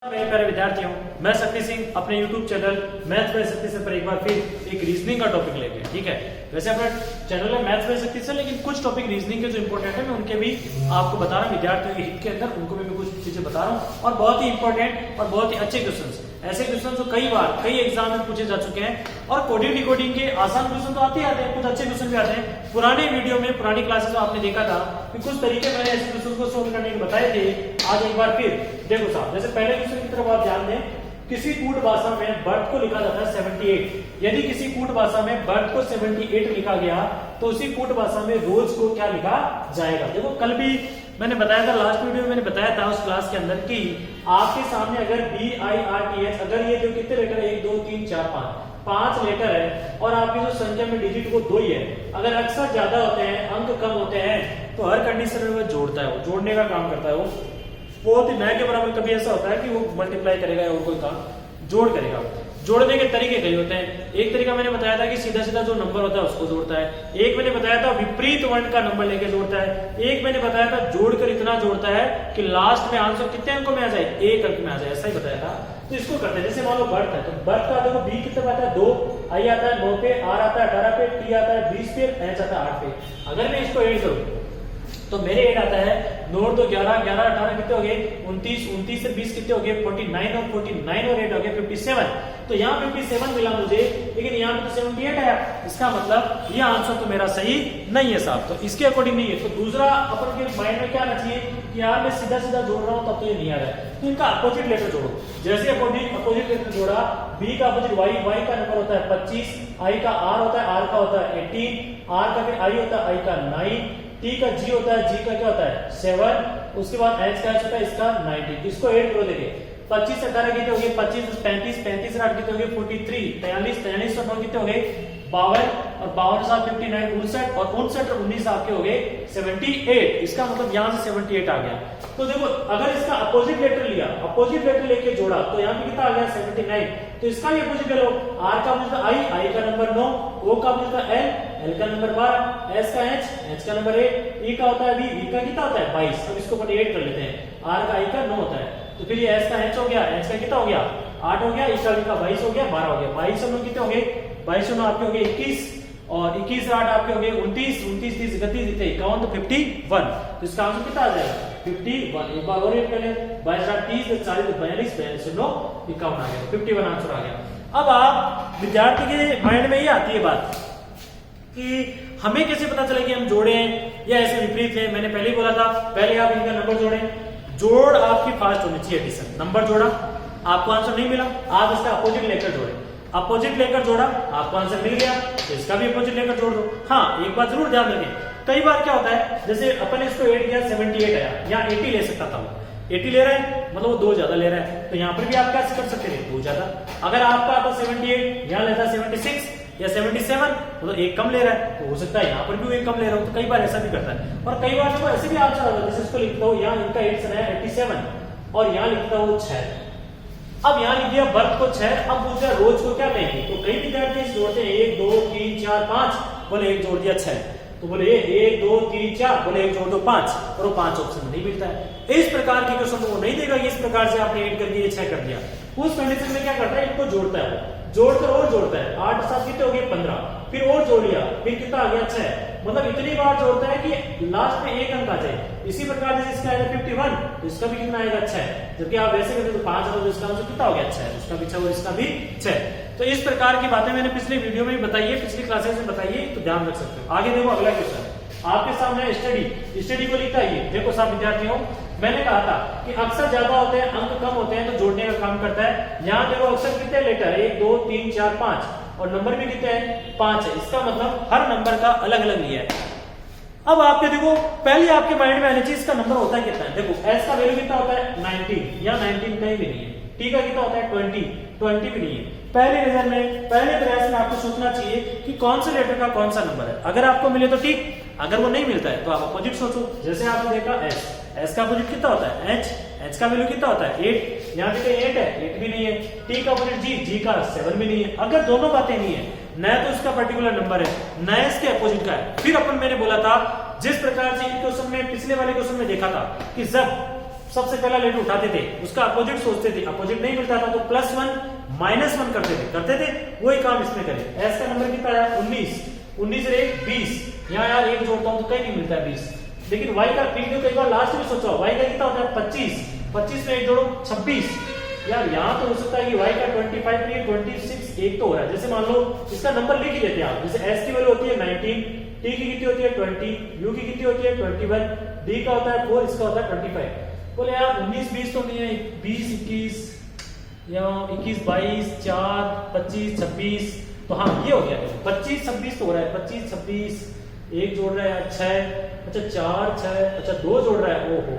मेरे प्यारे विद्यार्थियों, मैं शक्ति सिंह अपने YouTube चैनल मैथ्स बाय शक्ति से पर एक बार फिर एक रीजनिंग का टॉपिक लेके, ठीक है। वैसे अपना चैनल है मैथ्स बाय शक्ति से, लेकिन कुछ टॉपिक रीजनिंग के जो इंपॉर्टेंट है मैं उनके भी आपको बता रहा हूँ। विद्यार्थियों के हित के अंदर उनको भी मैं कुछ चीजें बता रहा हूँ और बहुत ही इंपॉर्टेंट और बहुत ही अच्छे क्वेश्चन, ऐसे क्वेश्चन जो कई बार कई एग्जाम में पूछे जा चुके हैं। और कोडिंग डिकोडिंग के आसान क्वेश्चन तो आते ही आते हैं, कुछ अच्छे क्वेश्चन भी आते हैं। पुराने वीडियो में पुरानी क्लासेस में आपने देखा था कि कुछ तरीके मैंने ऐसे क्वेश्चन को सोल्व करने के बताए थे। आज एक बार फिर देखो साहब, जैसे पहले क्वेश्चन की तरफ आप ध्यान दें। किसी कूट भाषा में बर्थ को लिखा जाता है 78। यदि किसी कूट भाषा में बर्थ को 78 लिखा गया तो उसी कूट भाषा में रोज को क्या लिखा जाएगा। देखो कल भी मैंने बताया था, लास्ट वीडियो में मैंने बताया था उस क्लास के अंदर कि आपके सामने अगर BIRTH, अगर ये जो कितने लेटर है 1 2 3 4 5 लेटर है और आपकी जो संख्या में डिजिट वो 2 ही है, अगर अक्सर ज्यादा होते हैं अंक कम होते हैं तो हर कंडीशन में वो जोड़ता है, वो जोड़ने का काम करता है। वो बहुत ही न के बराबर कभी ऐसा होता है कि वो मल्टीप्लाई करेगा और कोई काम जोड़ करेगा। जोड़ने के तरीके कई होते हैं। एक तरीका मैंने बताया था कि सीधा सीधा जो नंबर होता है उसको जोड़ता है। एक मैंने बताया था विपरीत वर्ण का नंबर लेके जोड़ता है। एक मैंने बताया था जोड़कर इतना जोड़ता है कि लास्ट में आंसर कितने अंकों में आ जाए, 1 अंक में आ जाए, ऐसा ही बताया था। तो इसको करते हैं। जैसे मान लो बर्थ है तो बर्थ का देखो बी कितने आता है 2, आई आता है 9 पे, आर आता है 18 पे, टी आता है 20 पे, एच आता है 8 पे। अगर मैं इसको ऐड करूं तो मेरे ऐड आता है 9 2 11 11 18 कितने हो गए 29, 29 से 20 कितने हो गए 49 और 49 और 8 हो गए 57। तो यहाँ 57 मिला मुझे, लेकिन यहाँ पे तो 78 आया। इसका मतलब ये आंसर तो मेरा सही नहीं है साहब, तो इसके अकॉर्डिंग नहीं है। तो दूसरा अपन के माइंड में क्या आना चाहिए कि यार मैं सीधा सीधा जोड़ रहा हूँ तब तो ये नहीं आ रहा है, तो इनका अपोजिट लेटर जोड़ो। जैसे अपोजिट लेटर जोड़ा, बी का अपोजिट वाई, वाई का नंबर होता है 25, आई का आर होता है, आर का होता है 18, आर का फिर आई होता है, आई का 9, टी का जी होता है, जी का क्या होता है 7, उसके बाद एच का होता है इसका 90। इसको ऐड करो, देखिए 25 18 कितने हो गए 25, 35 35 8 कितने हो गए 43, 43 43 और 9 कितने हो गए 52, और 52 साथ 59 59 और 59 और 19 आपके हो गए 78। इसका मतलब यहाँ से 78 आ गया। तो देखो अगर इसका अपोजिट लेटर लिया, अपोजिट लेटर लेके जोड़ा तो यहाँ पे कितना आ गया 79। तो इसका भी अपोजिट ले लो, आर का अपोजिट आई, आई का नंबर 9, ओ का अपोजिट एल, एल का नंबर 12, एस का एच, एच का नंबर 8, ई का होता है वी, वी का कितना होता है 22। अब इसको अपन ऐड कर लेते हैं, आर का आई का 9 होता है, तो फिर ये एस का एच हो गया, एच का कितना हो गया 8 हो गया, ई का 22 हो गया, 12 हो गया, 22 और 9 कितने हो गए 22 और 9 आपके हो गए 21, और 21 से 8 आपके हो गए 29, 29 30 31 51, तो 51। तो इसका आंसर कितना आ जाएगा 51। एक बार और ऐड कर ले, 22 8 30 40 42 42 से 9 51 आ गया, 51 आंसर आ गया। अब आप विद्यार्थी के माइंड में ये आती है बात कि हमें कैसे पता चले कि हम जोड़े हैं या ऐसे विपरीत है। मैंने पहले ही बोला था, पहले आप इनका नंबर जोड़ें, जोड़ आपकी फास्ट होनी चाहिए। एडिशन नंबर जोड़ा, आपको आंसर नहीं मिला, आप इसका अपोजिट लेकर जोड़े, अपोजिट लेकर जोड़ा आपको आंसर मिल गया तो इसका भी अपोजिट लेकर जोड़ दो। हाँ एक बात जरूर ध्यान रखें, कई बार क्या होता है जैसे अपन इसको ऐड किया 78 आया, यहाँ 80 ले सकता था वो 80 ले रहा है, मतलब वो 2 ज्यादा ले रहा है, तो यहाँ पर भी आप क्या कर सकते थे 2 ज्यादा। अगर आपका आता 78, यहाँ लेता 76 या 77, मतलब 1 कम ले रहा है, तो हो सकता है यहाँ पर भी वो 1 कम ले रहा हो। तो कई बार ऐसा भी करता है, और कई बार देखो ऐसे भी आंसर आता है। जैसे इसको लिखता हूँ, यहाँ इनका एडिशन है 87 और यहाँ लिखता हूँ 6। अब यहाँ लिख दिया बर्थ को 6, अब पूछ रहा रोज को क्या लेंगे, तो कई विद्यार्थी जोड़ते हैं 1 2 3 4 5, बोले 1 जोड़ दिया 6, तो बोले 1 2 3 4, बोले 1 जोड़ दो 5, और वो 5 ऑप्शन नहीं मिलता है। इस प्रकार के क्वेश्चन वो नहीं देगा, इस प्रकार से आपने ऐड कर दिया 6 कर दिया। उस कंडीशन में क्या करता है, इनको जोड़ता है, वो जोड़कर और जोड़ता है, 8 7 कितने हो गए 15, फिर और जोड़ लिया, फिर कितना आ गया 6, मतलब इतनी बार जोड़ता है कि लास्ट में 1 अंक आ जाए। इसी प्रकार से इसका आएगा 51, तो इसका भी कितना आएगा 6, जबकि आप वैसे करते तो 5 तो इसका आंसर कितना हो गया 6, इसका भी 6 और इसका भी 6। तो इस प्रकार की बातें मैंने पिछले वीडियो में भी बताई है, पिछली क्लासेस में बताई है, तो ध्यान रख सकते हो। आगे देखो अगला क्वेश्चन आपके सामने स्टडी, स्टडी को लिखता है। देखो सब विद्यार्थियों, मैंने कहा था कि अक्सर ज्यादा होते हैं अंक कम होते हैं तो जोड़ने का काम करता है। यहाँ देखो अक्सर कितने लेटर 1 2 3 4 5 और नंबर भी कितने हैं 5 है। इसका मतलब हर नंबर का अलग अलग लिया है। अब आपके देखो पहले आपके माइंड में आना चाहिए इसका नंबर होता है कितना है। देखो एस का वैल्यू कितना होता है 19, या 19 कहीं भी नहीं है। टी का कितना होता है 20 भी नहीं है। पहले नजर में, पहले प्रयास में आपको सोचना चाहिए कि कौन से लेटर का कौन सा नंबर है। अगर आपको मिले तो ठीक, अगर वो नहीं मिलता है तो आप अपोजिट सोचो। जैसे आपने देखा एस, एस का अपोजिट कितना होता है एच, एच का वैल्यू कितना होता है 8, यहाँ पे 8 है 8 भी नहीं है। टी का अपोजिट जी, जी का 7 भी नहीं है। अगर दोनों बातें नहीं है, न तो इसका पर्टिकुलर नंबर है न इसके अपोजिट का है, फिर अपन मैंने बोला था जिस प्रकार से इन क्वेश्चन में पिछले वाले क्वेश्चन में देखा था कि जब सबसे पहला लेटर उठाते थे उसका अपोजिट सोचते थे, अपोजिट नहीं मिलता था तो +1 -1 करते थे। वही काम इसमें करें। एस का नंबर कितना है 19, 19 से 1 20, यहाँ यार 1 जोड़ता हूं तो कहीं नहीं मिलता है 20। लेकिन y का पीक कई बार लास्ट में सोचा y का कितना होता है 25, 25 में 1 जोड़ो 26। यार यहाँ तो हो सकता है कि y का 25 में 26 1 तो हो रहा है। जैसे मान लो इसका नंबर लिख ही देते हैं आप, जैसे s की वैल्यू होती है 19, t की कितनी होती है 20, u की कितनी होती है 21, d का होता है 4, इसका होता है 25। बोले यार 19 20 तो नहीं है, 20 21 या 21 22 4 25 26, तो हाँ ये हो गया 25 26 तो हो रहा है, 25 26 1 जोड़ रहा है 6, अच्छा 4 6, अच्छा 2 जोड़ रहा है, ओहो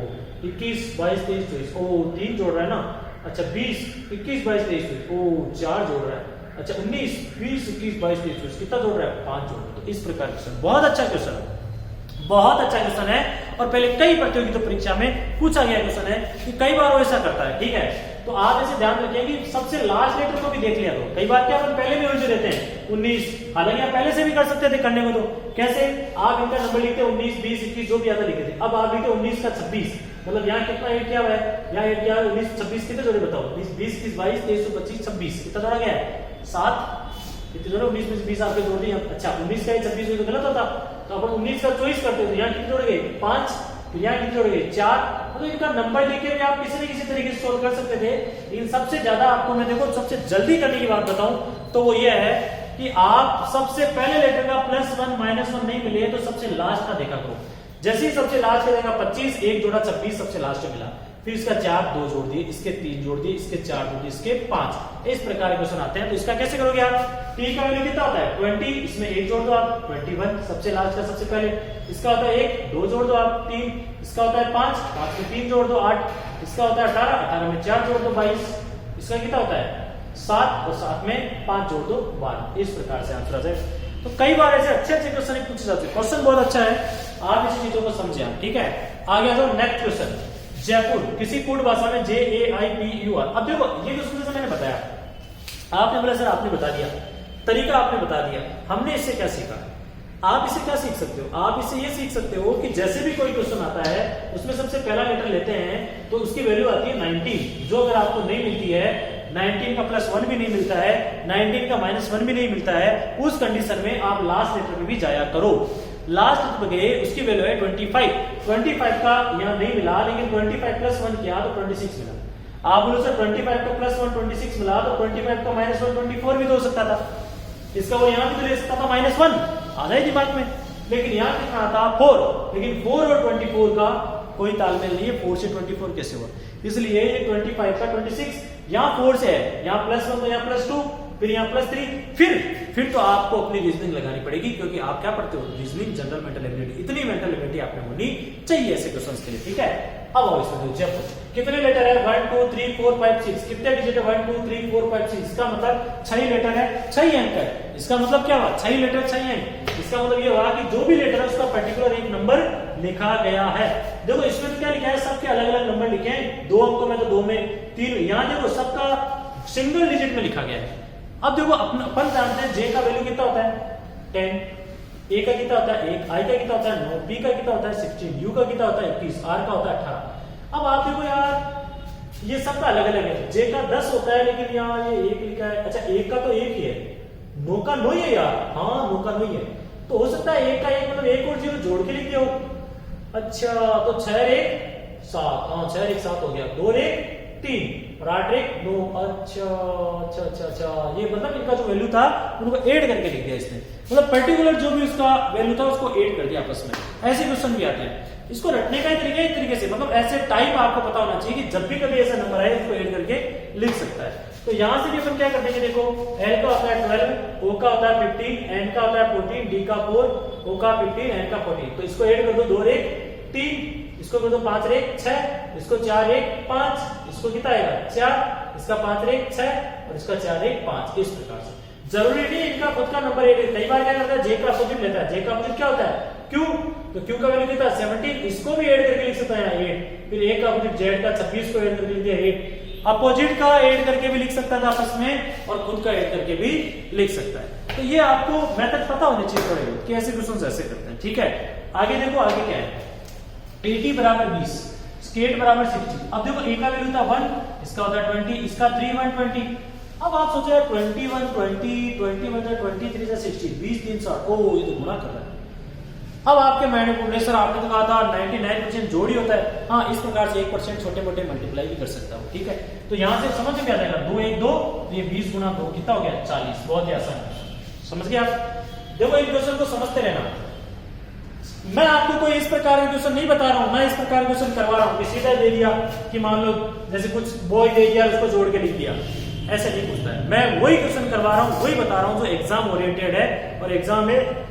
21 22 23 24, ओ 3 जोड़ रहा है ना, अच्छा 20 21 22 23 24, ओ 4 जोड़ रहा है, अच्छा 19 20 21 22 23 24, कितना जोड़ रहा है 5 जोड़ रहा है। तो इस प्रकार क्वेश्चन बहुत अच्छा क्वेश्चन है, बहुत अच्छा क्वेश्चन है और पहले कई प्रतियोगिता परीक्षा में पूछा गया क्वेश्चन है कि कई बार वो ऐसा करता है। ठीक है, तो आप ऐसे ध्यान रखिए कि सबसे लास्ट लेटर को भी देख लिया। तो कई बार क्या अपन पहले में उलझे रहते हैं 19, हालांकि आप पहले से भी कर सकते थे करने को। तो कैसे आप इनका नंबर लिखते 19 20 21 जो भी आता लिखे थे, अब आप लिखते 19 का 26, मतलब यहाँ कितना ऐड किया हुआ है, यहाँ ऐड किया है 19 26 कितने जोड़े बताओ, 20 20 22 23 25 26 कितना जोड़ा गया है 7, कितने जोड़े 19 में 20 आपके जोड़ दिए। अच्छा 19 का 26 तो गलत होता, तो अपन 19 का चॉइस करते हैं, यहाँ कितने जोड़ गए 5, फिर यहाँ कितने जोड़ गए 4, मतलब इनका नंबर लेके भी आप किसी न किसी तरीके से सोल्व कर सकते थे। लेकिन सबसे ज्यादा आपको मैं देखो सबसे जल्दी करने की बात बताऊं तो वो ये है कि आप सबसे पहले लेटर का +1 -1 नहीं मिले तो सबसे लास्ट का देखा करो। जैसे ही सबसे लास्ट का देखा 25 1 जोड़ा 26 सबसे लास्ट में मिला, फिर इसका 4 2 जोड़ दिए, इसके 3 जोड़ दिए, इसके 4 जोड़ दिए, इसके 5, इस प्रकार के क्वेश्चन आते हैं। तो इसका कैसे करोगे आप, t का वैल्यू कितना होता है 20, इसमें 1 जोड़ दो आप 21 सबसे लास्ट का सबसे पहले, इसका होता है 1 2 जोड़ दो आप 3, इसका होता है 5 5 में 3 जोड़ दो 8, इसका होता है 18 18 में 4 जोड़ दो 22, इसका कितना होता है 7 और 7 में 5 जोड़ दो 12। इस प्रकार से आंसर आ जाए। तो कई बार ऐसे अच्छे अच्छे क्वेश्चन पूछे जाते हैं, क्वेश्चन बहुत अच्छा है, आप इस चीजों को समझे। ठीक है, आगे आ जाओ नेक्स्ट क्वेश्चन। जयपुर किसी कोड भाषा में JAIPUR। अब देखो ये क्वेश्चन जैसे मैंने बताया, आपने बोला सर आपने बता दिया, तरीका आपने बता दिया, हमने इससे क्या सीखा। आप इसे क्या सीख सकते हो, आप इसे ये सीख सकते हो कि जैसे भी कोई क्वेश्चन आता है उसमें सबसे पहला लेटर लेते हैं तो उसकी वैल्यू आती है 19, जो अगर आपको नहीं मिलती है 19 का +1 भी नहीं मिलता है, 19 का -1 भी नहीं मिलता है, उस कंडीशन में आप लास्ट लेटर में भी जाया करो। लास्ट पे गए उसकी वैल्यू है 25, 25 का यहाँ नहीं मिला, लेकिन 25 +1 किया तो 26 मिला। आप बोलो सर 25 का +1 26 मिला तो 25 का -1 24 भी तो हो सकता था, इसका वो यहाँ भी तो ले सकता था -1, आधा ही दिमाग में। लेकिन यहाँ कितना था 4, लेकिन 4 और 24 का कोई तालमेल नहीं है, 4 से 24 कैसे हुआ, इसलिए ये 25 का 26 यहाँ 4 से है, यहाँ +1 तो यहाँ +2, फिर यहाँ +3, फिर तो आपको अपनी रीजनिंग लगानी पड़ेगी, क्योंकि आप क्या पढ़ते हो रीजनिंग जनरल मेंटल एबिलिटी, इतनी मेंटल एबिलिटी आपने होनी चाहिए ऐसे क्वेश्चंस के लिए। ठीक है, अब आओ इसमें जयपुर कितने लेटर है 1 2 3 4 5 6, कितने डिजिट है 1 2 3 4 5 6, इसका मतलब 6 लेटर है 6 अंक है। इसका मतलब क्या हुआ 6 लेटर 6 अंक, इसका मतलब ये हुआ कि जो भी लेटर है उसका पर्टिकुलर एक नंबर लिखा गया है। देखो इसमें तो क्या लिखा है, सबके अलग अलग नंबर लिखे हैं, 2 अंकों में तो 2 में 3, यहाँ देखो सबका सिंगल डिजिट में लिखा गया है। अब देखो अपन जानते हैं जे का वैल्यू कितना होता है 10, ए का कितना होता है 1, आई का कितना होता है 9, बी का कितना होता है 16, यू का कितना होता है 21, आर का होता है 18। अब आप देखो यार ये सबका अलग अलग है, जे का 10 होता है लेकिन यहाँ ये 1 लिखा है, अच्छा 1 का तो 1 ही है, 9 का 9 ही है यार, हाँ 9 का 9 ही है, तो हो सकता है 1 का 1 मतलब 1 और 0 जोड़ के लिख दिया हो। अच्छा तो 6 और 1 7, हाँ 6 और 1 7 हो गया, 2 और 1 3 और 8 और 1 9। अच्छा ये मतलब इनका जो वैल्यू था उनको ऐड करके लिख दिया इसने, मतलब पर्टिकुलर जो भी उसका वैल्यू था उसको ऐड कर दिया आपस में। ऐसे क्वेश्चन भी आते हैं, इसको रटने का ही तरीका इस तरीके से, मतलब ऐसे टाइप आपको पता होना चाहिए कि जब भी कभी ऐसा नंबर आए इसको ऐड करके लिख सकता है। तो यहां से भी अपन क्या करते हैं, देखो L का होता है 12, O का होता है 15, N का होता है 14, D का 4, O का 15, N का 14, तो इसको ऐड कर दो 2 और 1 3, इसको कर दो 5 और 1 6, इसको 4 और 1 5, इसको कितना आएगा 4, इसका 5 और 1 6 और इसका 4 और 1 5। इस प्रकार से जरूरी नहीं इनका खुद का नंबर ऐड, कई बार क्या करता है जे का अपोजिट लेता है, जे का अपोजिट क्या होता है Q, तो Q का वैल्यू कितना 17, इसको भी ऐड करके लिख सकता है 8, फिर A का अपोजिट Z का 26 को ऐड करके लिख दिया 8, अपोजिट का ऐड करके भी लिख सकता था आपस में और खुद का ऐड करके भी लिख सकता है। तो ये आपको मेथड पता होने चाहिए थोड़े कि ऐसे क्वेश्चन ऐसे करते हैं। ठीक है, आगे देखो आगे क्या है 80 = 20, स्केट बराबर 60। अब देखो ए का वैल्यू था 1, इसका होता है 20, इसका 3 1 20। अब आप सोचो 21 20 20 मतलब 23 से 60 20 3 60। ओ ये तो गुणा कर रहा है। अब आपके माइंड में सर आपने तो कहा था 99% जोड़ ही होता है। हाँ, इस प्रकार से 1% छोटे मोटे मल्टीप्लाई भी कर सकता हूँ, ठीक है। तो यहाँ से समझ में आ जाएगा 2 1 2, तो ये 20 गुना 2 कितना हो गया 40। बहुत ही आसान है, समझ गए आप। देखो इन क्वेश्चन को समझते रहना। मैं आपको कोई इस प्रकार के क्वेश्चन नहीं बता रहा हूं, मैं इस प्रकार के क्वेश्चन करवा रहा हूं कि सीधा दे दिया कि मान लो जैसे कुछ बॉय दे दिया उसको जोड़ के लिख दिया, ऐसे नहीं पूछता है। मैं वही क्वेश्चन करवा रहा हूं, वही बता रहा हूं जो एग्जाम ओरिएंटेड है और एग्जाम में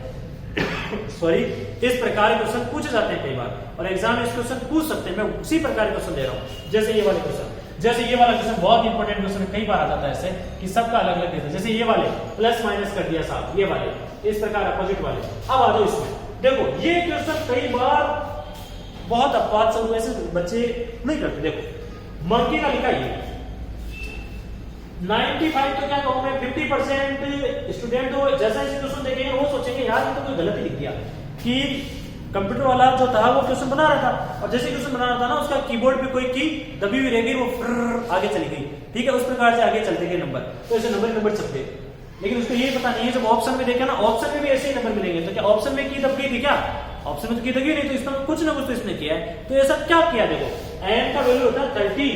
सॉरी इस प्रकार के क्वेश्चन पूछे जाते हैं कई बार, और एग्जाम में इस क्वेश्चन पूछ सकते हैं। मैं उसी प्रकार के क्वेश्चन दे रहा हूं। जैसे ये वाले क्वेश्चन, जैसे ये वाला क्वेश्चन बहुत इंपॉर्टेंट क्वेश्चन कई बार आ जाता है ऐसे कि सबका अलग अलग देता है। जैसे ये वाले प्लस माइनस कर दिया साहब, ये वाले इस प्रकार अपोजिट वाले। अब आ जाओ इसमें, देखो ये क्वेश्चन कई बार बहुत अपवाद सब ऐसे बच्चे नहीं करते। देखो मंकी का लिखा ये 95 तो क्या कहूं मैं 50% स्टूडेंट हो जैसा इस क्वेश्चन देखेंगे वो सोचेंगे यार ये तो कोई गलती लिख दिया कि कंप्यूटर वाला जो था वो क्वेश्चन बना रहा था, और जैसे क्वेश्चन बना रहा था ना उसका कीबोर्ड पे कोई की दबी हुई रहेगी, वो आगे चली गई, ठीक है। उस प्रकार से आगे चलते गए नंबर, तो ऐसे नंबर छपते। लेकिन उसको ये पता नहीं है, जब ऑप्शन में देखा ना ऑप्शन में भी ऐसे ही नंबर मिलेंगे, तो क्या ऑप्शन में की दब गई थी क्या? ऑप्शन में तो की दबी नहीं, तो इसमें कुछ ना कुछ तो इसने किया है। तो ऐसा क्या किया, देखो n का वैल्यू होता है 30,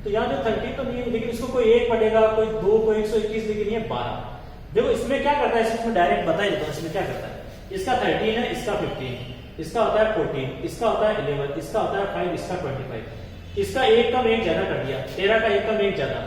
तो यहाँ जो 30 तो नहीं है, लेकिन इसको कोई 1 पढ़ेगा, कोई 2, कोई 121, लेकिन ये 12। देखो इसमें क्या करता है, इसमें डायरेक्ट बता ही देता हूं इसमें क्या करता है। इसका 13 है, इसका 15, इसका होता है 14, इसका होता है 11, इसका होता है 5, इसका 25। इसका एक कम एक ज्यादा कर दिया, 13 का एक कम एक ज्यादा,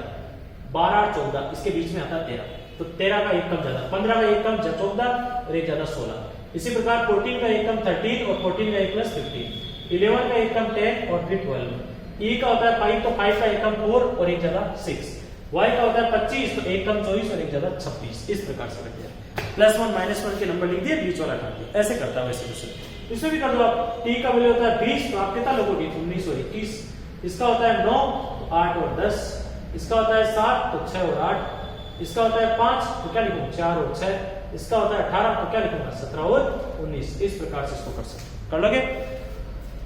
12 14, इसके बीच में आता है 13, तो 13 का एक कम ज्यादा, 15 का एक कम 14 और एक ज्यादा 16। इसी प्रकार 14 का एक कम 13 और 14 का एक प्लस 15, 11 का एक कम 10 और फिर 12। E का होता है 5, तो 5 का एक कम 4 और एक ज्यादा 6। Y का होता है 25, तो एक कम 24 और एक ज्यादा 26। इस प्रकार से रख दिया, +1 -1 के नंबर लिख दिए, बीच वाला काट दिया, ऐसे करता है वैसे क्वेश्चन। इसमें भी कर दो आप। T का वैल्यू होता है 20, तो आप कितना लोगोगे 19 और 21। इसका होता है 9, तो 8 और 10। इसका होता है 7, तो 6 और 8। इसका होता है 5, तो क्या लिखूं 4 और 6। इसका होता है 18, तो क्या लिखूंगा 17 और 19। इस प्रकार से इसको कर सकते, कर लोगे।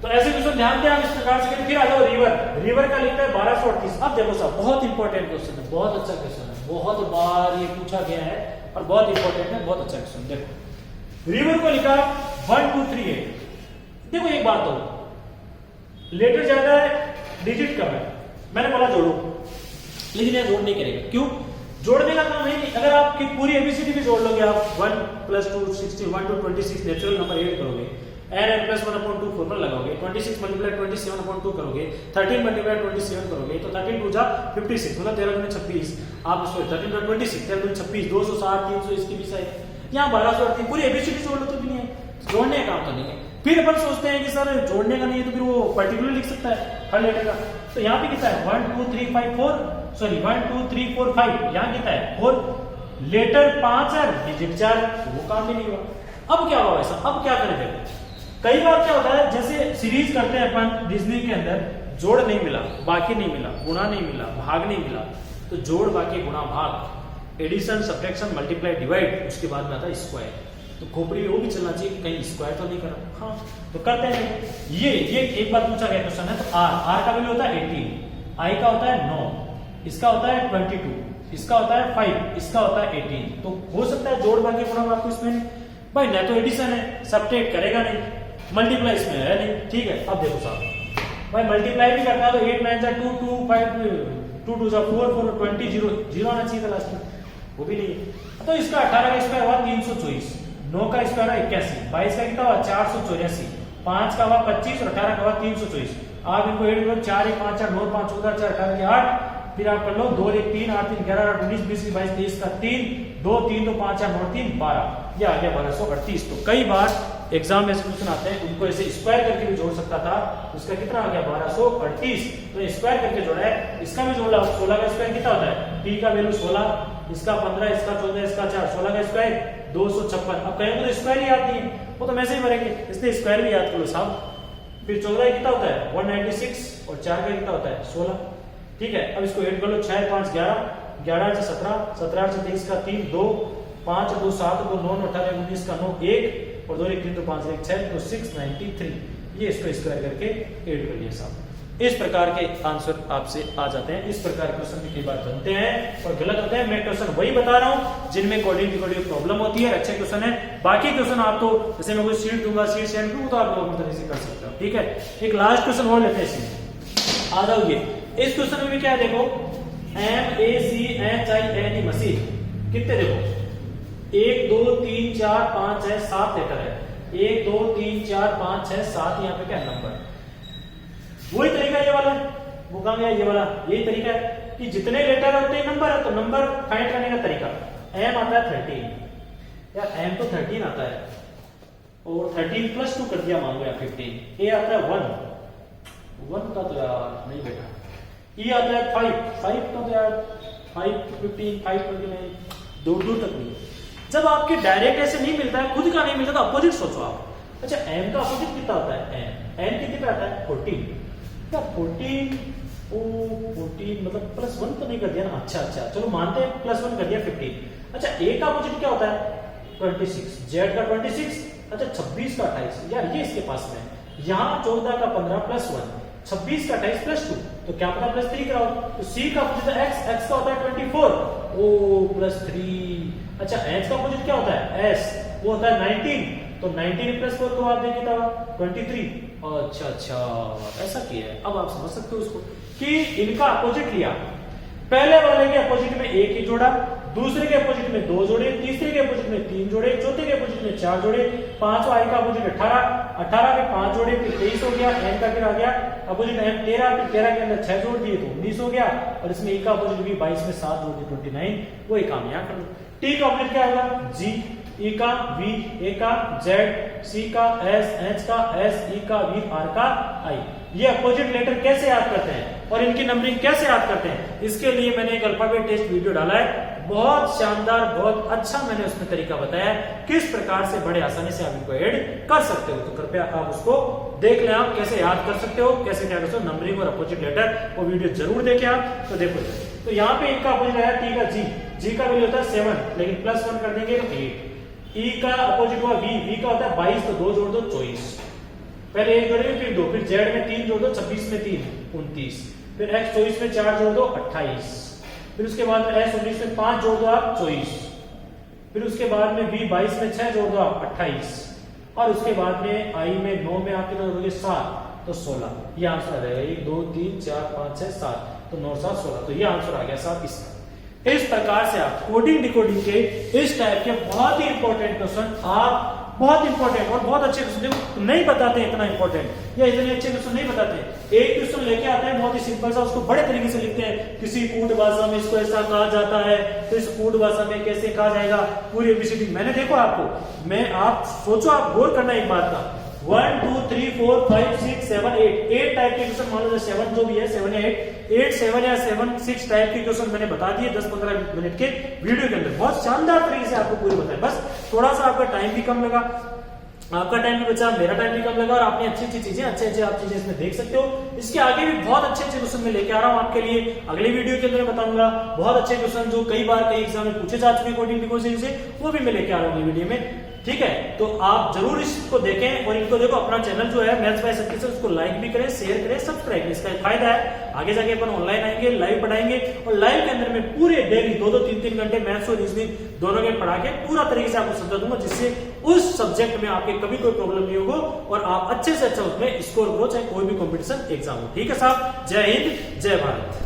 तो ऐसे क्वेश्चन ध्यान दें आप इस प्रकार से। फिर आ जाओ रिवर का लिखता है 1238। अब देखो साहब बहुत इंपॉर्टेंट क्वेश्चन है, बहुत अच्छा क्वेश्चन है, बहुत बार ये पूछा गया है और बहुत इंपॉर्टेंट है, बहुत अच्छा क्वेश्चन। देखो रिवर को लिखा 1 2 3 8। देखो एक बात हो, लेटर ज्यादा है डिजिट कम है, मैंने बोला जोड़ो, लेकिन यह जोड़ नहीं करेगा। क्यों? जोड़ने का काम है नहीं। अगर आपकी पूरी एबीसीडी भी जोड़ लोगे आप, 1 + 2 60, 1 to 26 नेचुरल नंबर ऐड करोगे, n +1/2 फॉर्मूला लगाओगे, 26 × 27/2 करोगे, 13 × 27 करोगे, तो 13 2 जा 56, मतलब 13 × 26। आप इसको 13 × 26, 13 × 26 260 300 इसकी भी सही। यहाँ 1238 पूरी एबीसीडी जोड़ लो तो भी नहीं है, जोड़ने का काम तो नहीं है। फिर अपन सोचते हैं कि सर जोड़ने का नहीं है तो फिर वो पर्टिकुलर लिख सकता है हर लेटर का। तो यहाँ पे कितना है 1 2 3 5 4, सॉरी 1 2 3 4 5, यहाँ कितना है 4, लेटर 5 है डिजिट 4, तो वो काम भी नहीं हुआ। अब क्या हुआ ऐसा, अब क्या करेंगे? कई बार क्या होता है, जैसे सीरीज करते हैं अपन रीजनिंग के अंदर, जोड़ नहीं मिला, बाकी नहीं मिला, गुणा नहीं मिला, भाग नहीं मिला, तो जोड़ बाकी गुणा भाग, एडिशन सब्ट्रैक्शन मल्टीप्लाई डिवाइड, उसके बाद में आता है स्क्वायर। तो खोपड़ी में वो भी चलना चाहिए कि कहीं स्क्वायर तो नहीं करा। हाँ तो करते हैं। ये एक बार पूछा गया क्वेश्चन है, तो आर का वैल्यू होता है 18, आई का होता है 9, इसका होता है 22, इसका होता है 5, इसका होता है 18। तो हो सकता है जोड़ बाकी गुणा आपको इसमें भाई न तो एडिशन है, सब्ट्रैक्ट करेगा नहीं, मल्टीप्लाई इसमें है नहीं, ठीक है। अब देखो साहब भाई मल्टीप्लाई भी करता है तो 8 9 2 2 5 2 2 4 4 20 0 आना चाहिए था लास्ट में, वो भी नहीं। तो इसका 18 का स्क्वायर हुआ 324, 9 का स्क्वायर हुआ 81, 22 का कितना हुआ 484, 5 का हुआ 25 और 18 का हुआ 324। आप इनको ऐड करो, 4 1 5 4 9 5 14 4 18 के 8, फिर आप कर लो 2 1 3 8 3 11 8 19 20 22 23 का 3 2 3 2 5 4 9 3 12, ये आ गया 1238। तो कई बार एग्जाम में क्वेश्चन आते हैं उनको ऐसे स्क्वायर करके भी जोड़ सकता था, उसका कितना आ गया 1238। तो स्क्वायर करके जोड़ा है, इसका भी जोड़ा। 16 का स्क्वायर कितना होता है, टी का वैल्यू 16, इसका 15, इसका 14, इसका 4, 16 का स्क्वायर 256। अब कहीं तो स्क्वायर ही आती है, वो तो वैसे ही भरेंगे, इसलिए स्क्वायर भी याद करो साहब। फिर 14 कितना होता है 196 और 4 का कितना होता है 16, ठीक है। अब इसको ऐड कर लो, 6 5 11, 11 से 17, 17 से 23 का 3 2 5 2 7 2 9 18 19 का 9 1 और 2 1 3 2 5 1 6 तो 693। ये इसको स्क्वायर करके 8 कर लिया साहब। इस प्रकार के आंसर आपसे आ जाते हैं, इस प्रकार के क्वेश्चन भी कई बार बनते हैं और गलत होते हैं। मैं क्वेश्चन वही बता रहा हूं जिनमें कोडिंग डिकोडिंग प्रॉब्लम होती है, अच्छे क्वेश्चन है। बाकी क्वेश्चन आप तो जैसे मैं कोई शीट दूंगा, शीट सेंड करूंगा तो आप नॉर्मल तरीके से कर सकते हो, ठीक है। एक लास्ट क्वेश्चन और लेते हैं इसमें, आ जाओ ये इस क्वेश्चन में भी क्या है देखो, MACHINE मशीन कितने देखो 1 2 3 4 5 6 7 लेटर है, 1 2 3 4 5 6 7, यहाँ पे क्या नंबर, वही तरीका ये वाला है, वो काम है ये वाला, यही तरीका है कि जितने लेटर होते हैं नंबर है, तो नंबर फाइंड करने का तरीका, M आता है 13, यार M तो 13 आता है और 13 प्लस 2 कर दिया मान लो या 15, A आता है 1 का तो यार नहीं बेटा, E आता है 5 का तो यार 5 15 5 29 दूर दूर तक नहीं। जब आपके डायरेक्ट ऐसे नहीं मिलता है, खुद का नहीं मिलता, तो अपोजिट सोचो आप। अच्छा M का अपोजिट कितना आता है, N कितने पे आता है 14, क्या 14 मतलब प्लस 1 तो नहीं कर दिया ना, अच्छा चलो मानते हैं प्लस 1 कर दिया 15। अच्छा A का अपोजिट क्या होता है 26, Z का 26, अच्छा 26 का 28, यार ये इसके पास में है। यहाँ 14 का 15 प्लस 1, 26 का 28 प्लस 2, तो क्या पता प्लस 3 कराओ। तो C का अपोजिट X का होता है 24, ओ प्लस 3। अच्छा H का अपोजिट क्या होता है S, वो होता है 19, तो 19 प्लस 4 को आप देखिए था 23। अच्छा ऐसा किया है। अब आप समझ सकते हो उसको कि इनका अपोजिट लिया, पहले वाले के अपोजिट में 1 ही जोड़ा, दूसरे के अपोजिट में 2 जोड़े, तीसरे के अपोजिट में 3 जोड़े, चौथे के अपोजिट में 4 जोड़े, पांचवा I का अपोजिट 18 के 5 जोड़े, फिर 23 हो गया। N का फिर आ गया अपोजिट M 13, फिर 13 के अंदर 6 जोड़ दिए तो 19 हो गया, और इसमें E का अपोजिट भी 22 में 7 जोड़ दिए 29, वही काम यहाँ कर लो। T का अपोजिट क्या होगा G, E का V, A का Z, C का S, H का S, E का V, R का I। ये अपोजिट लेटर कैसे याद करते हैं और इनकी नंबरिंग कैसे याद करते हैं, इसके लिए मैंने एक अल्फाबेट टेस्ट वीडियो डाला है, बहुत शानदार, बहुत अच्छा मैंने उसमें तरीका बताया किस प्रकार से बड़े आसानी से आप इनको ऐड कर सकते हो। तो कृपया आप उसको देख लें, आप कैसे याद कर सकते हो, कैसे क्या कर सकते हो नंबरिंग और अपोजिट लेटर, वो वीडियो जरूर देखें आप। तो देखो, तो यहाँ पे इनका अपोजिट है T का G का वैल्यू होता है 7, लेकिन प्लस 1 कर देंगे तो 8। E का अपोजिट हुआ V का होता है 22, तो 2 जोड़ दो 24, पहले 1 जोड़ेंगे फिर 2, फिर Z में 3 जोड़ दो 26 में 3 29, फिर X 24 में 4 जोड़ दो 28, फिर उसके बाद में S 19 में 5 जोड़ दो आप 24, फिर उसके बाद में V 22 में 6 जोड़ दो आप 28, और उसके बाद में I में 9 में आप कितना जोड़ोगे 7, तो 16। ये आंसर आ जाएगा 1 2 3 4 5 6 7, तो 9 7 16, तो ये आंसर आ गया साहब इसका। इस प्रकार से आप कोडिंग डिकोडिंग के इस टाइप के बहुत ही इंपॉर्टेंट क्वेश्चन, आप बहुत इंपॉर्टेंट और बहुत अच्छे क्वेश्चन नहीं बताते हैं, इतना इंपॉर्टेंट या इतने अच्छे क्वेश्चन नहीं बताते। एक क्वेश्चन लेके आते हैं बहुत ही सिंपल सा, उसको बड़े तरीके से लिखते हैं, किसी कूट भाषा में इसको ऐसा कहा जाता है, तो इस कूट भाषा में कैसे कहा जाएगा, पूरी एबीसीडी मैंने देखो आपको, मैं आप सोचो, आप गौर करना एक बात का, 1 2 3 4 5 6 7 8 टाइप के क्वेश्चन मान लो, 7 जो भी है 7 या 8 7 या 7 6 टाइप के क्वेश्चन मैंने बता दिए 10-15 मिनट के वीडियो के अंदर, बहुत शानदार तरीके से आपको पूरी बताया। बस थोड़ा सा आपका टाइम भी कम लगा, आपका टाइम भी बचा, मेरा टाइम भी कम लगा, और आपने अच्छी अच्छी चीजें अच्छे आप चीजें इसमें देख सकते हो। इसके आगे भी बहुत अच्छे अच्छे क्वेश्चन मैं लेके आ रहा हूँ आपके लिए, अगले वीडियो के अंदर मैं बताऊंगा बहुत अच्छे क्वेश्चन जो कई बार कई एग्जाम में पूछे जा चुके कोडिंग डिकोडिंग से, वो भी मैं लेके आ रहा हूँ वीडियो में, ठीक है। तो आप जरूर इसको देखें और इनको देखो, अपना चैनल जो है मैथ्स बाय सतीश से उसको लाइक भी करें, शेयर करें, सब्सक्राइब करें। इसका फायदा है आगे जाके अपन ऑनलाइन आएंगे, लाइव पढ़ाएंगे, और लाइव के अंदर में पूरे डेली 2-2 3-3 घंटे मैथ्स और रीजनिंग दोनों के पढ़ा के पूरा तरीके से आपको समझा दूंगा, जिससे उस सब्जेक्ट में आपके कभी कोई प्रॉब्लम नहीं होगा और आप अच्छे से अच्छा उसमें स्कोर करो, चाहे कोई भी कॉम्पिटिशन एग्जाम हो। ठीक है साहब, जय हिंद जय भारत।